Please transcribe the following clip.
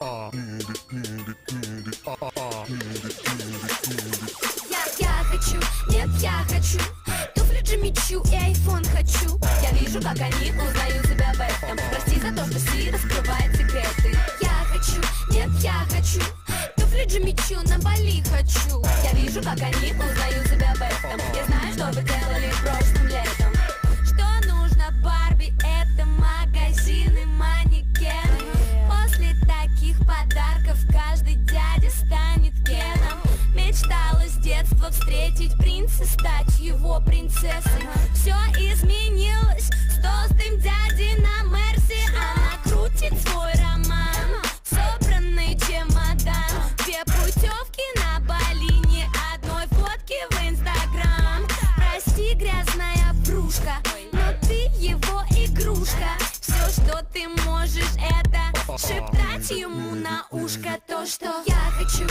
Я хочу, нет, я хочу туфли Джимми Чу и айфон хочу. Я вижу, как они узнают себя в этом. Прости за то, что Си раскрывает секреты. Я хочу, нет, я хочу туфли Джимми Чу на Бали хочу. Я вижу, как они узнают себя в этом. Я знаю, что вы делали прошлым летом. Что нужно Барби, это магазины, манекены. После таких подарков каждый дядя станет Кеном. Мечтала с детства встретить принца, стать его принцессой. Все изменилось с толстым дядей на Мерсе. Она крутит свой роман, собранный чемодан. 2 путевки на Бали, ни одной фотки в Инстаграм. Прости, грязная врушка, но ты его игрушка. Все, что ты можешь, это шептать ему на ушко то, что я хочу.